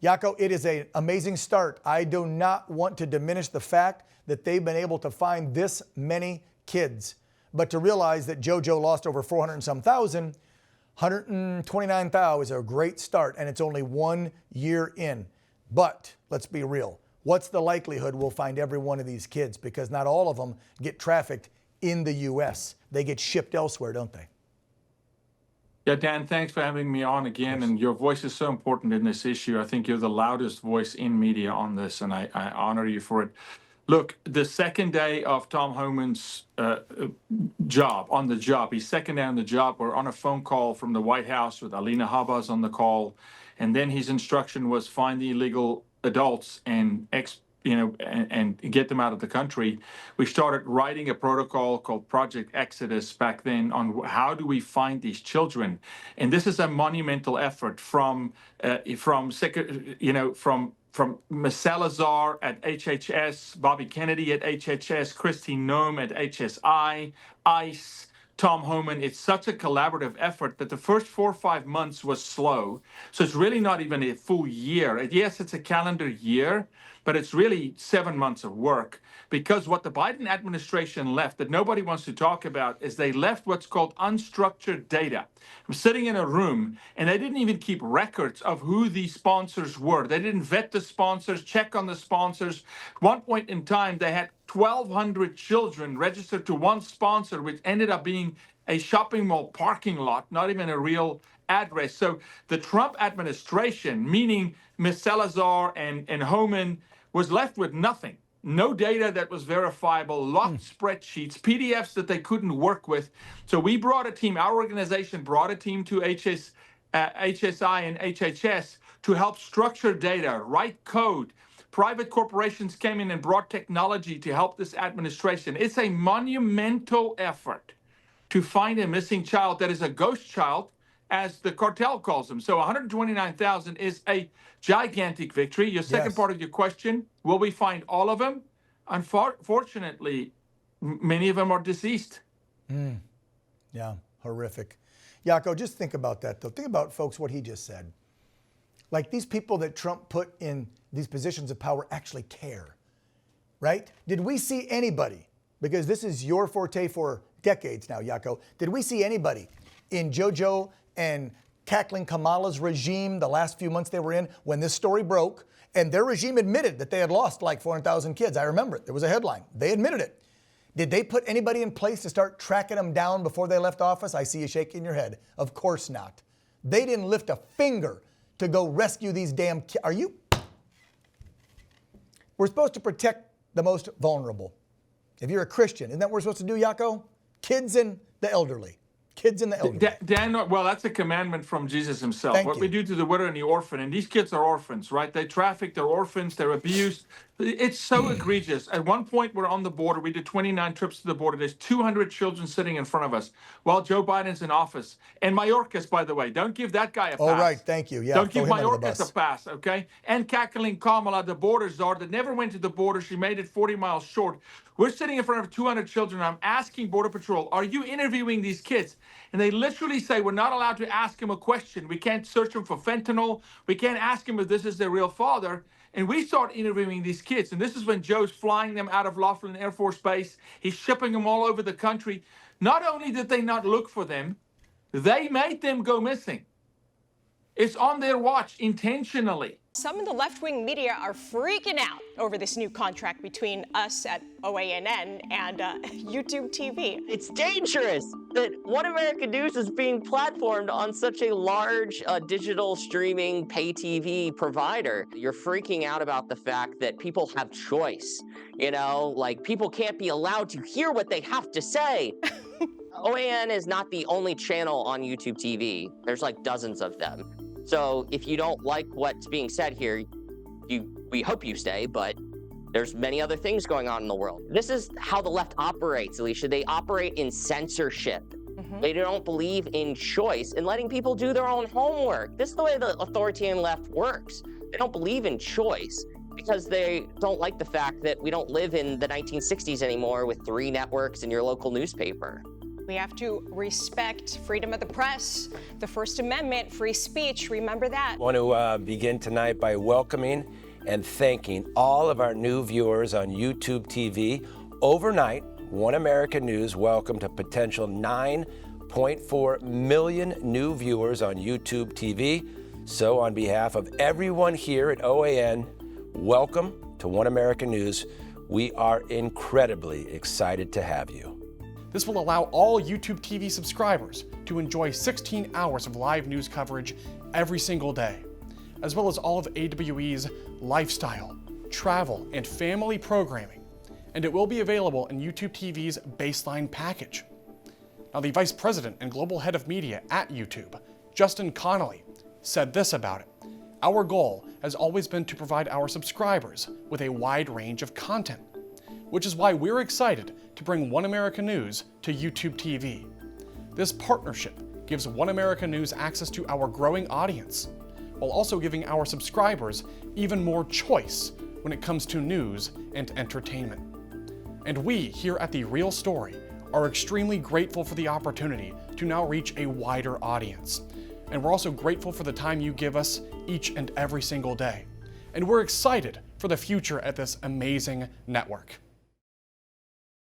Jaco, it is an amazing start. I do not want to diminish the fact that they've been able to find this many kids, but to realize that JoJo lost over 400 and some thousand, 129,000 is a great start, and it's only 1 year in. But let's be real. What's the likelihood we'll find every one of these kids? Because not all of them get trafficked in the U.S. They get shipped elsewhere, don't they? Yeah, Dan, thanks for having me on again. And your voice is so important in this issue. I think you're the loudest voice in media on this, and I honor you for it. Look, the second day of Tom Homan's on the job, his second day on the job, we're on a phone call from the White House with Alina Habas on the call. And then his instruction was find the illegal adults and get them out of the country. We started writing a protocol called Project Exodus back then on how do we find these children. And this is a monumental effort from Ms. Salazar at HHS, Bobby Kennedy at HHS, Christine Noem at HSI, ICE, Tom Homan. It's such a collaborative effort that the first 4 or 5 months was slow. So it's really not even a full year. Yes, it's a calendar year, but it's really 7 months of work, because what the Biden administration left that nobody wants to talk about is they left what's called unstructured data. I'm sitting in a room and they didn't even keep records of who the sponsors were. They didn't vet the sponsors, check on the sponsors. At one point in time, they had 1,200 children registered to one sponsor, which ended up being a shopping mall parking lot, not even a real address. So the Trump administration, meaning Ms. Salazar and Homan, was left with nothing. No data that was verifiable, lost spreadsheets, PDFs that they couldn't work with. So we brought a team, our organization brought a team to HSI and HHS to help structure data, write code. Private corporations came in and brought technology to help this administration. It's a monumental effort to find a missing child that is a ghost child, as the cartel calls them. So 129,000 is a gigantic victory. Your second part of your question, will we find all of them? Unfortunately, many of them are deceased. Yeah, horrific. Jaco, just think about that, though. Think about, folks, what he just said. Like, these people that Trump put in these positions of power actually care, right? Did we see anybody, because this is your forte for decades now, Jaco, did we see anybody in JoJo and cackling Kamala's regime the last few months they were in, when this story broke, and their regime admitted that they had lost like 400,000 kids? I remember it. There was a headline. They admitted it. Did they put anybody in place to start tracking them down before they left office? I see you shaking your head. Of course not. They didn't lift a finger to go rescue these damn kids. Are you? We're supposed to protect the most vulnerable. If you're a Christian, isn't that what we're supposed to do, Jaco? Kids and the elderly. Kids and the elderly. Dan, well, that's a commandment from Jesus himself. What we do to the widow and the orphan, and these kids are orphans, right? They traffic, they're orphans, they're abused. It's so egregious. At one point, we're on the border. We did 29 trips to the border. There's 200 children sitting in front of us while Joe Biden's in office. And Mayorkas, by the way, don't give that guy a pass. Oh, right. Thank you. Yeah. Don't give Mayorkas a pass, okay? And cackling Kamala, the border czar that never went to the border. She made it 40 miles short. We're sitting in front of 200 children. I'm asking Border Patrol, are you interviewing these kids? And they literally say, we're not allowed to ask them a question. We can't search them for fentanyl. We can't ask them if this is their real father. And we start interviewing these kids. And this is when Joe's flying them out of Laughlin Air Force Base. He's shipping them all over the country. Not only did they not look for them, they made them go missing. It's on their watch intentionally. Some in the left-wing media are freaking out over this new contract between us at OANN and YouTube TV. It's dangerous that One America News is being platformed on such a large digital streaming pay TV provider. You're freaking out about the fact that people have choice. You know, like, people can't be allowed to hear what they have to say. OAN is not the only channel on YouTube TV. There's like dozens of them. So if you don't like what's being said here, we hope you stay, but there's many other things going on in the world. This is how the left operates, Alicia. They operate in censorship. They don't believe in choice and letting people do their own homework. This is the way the authoritarian left works. They don't believe in choice because they don't like the fact that we don't live in the 1960s anymore with 3 networks and your local newspaper. We have to respect freedom of the press, the First Amendment, free speech. Remember that. I want to begin tonight by welcoming and thanking all of our new viewers on YouTube TV. Overnight, One America News welcomed a potential 9.4 million new viewers on YouTube TV. So on behalf of everyone here at OAN, welcome to One America News. We are incredibly excited to have you. This will allow all YouTube TV subscribers to enjoy 16 hours of live news coverage every single day, as well as all of AWE's lifestyle, travel, and family programming. And it will be available in YouTube TV's baseline package. Now, the Vice President and Global Head of Media at YouTube, Justin Connolly, said this about it. Our goal has always been to provide our subscribers with a wide range of content, which is why we're excited to bring One America News to YouTube TV. This partnership gives One America News access to our growing audience, while also giving our subscribers even more choice when it comes to news and entertainment. And we here at The Real Story are extremely grateful for the opportunity to now reach a wider audience. And we're also grateful for the time you give us each and every single day. And we're excited for the future at this amazing network.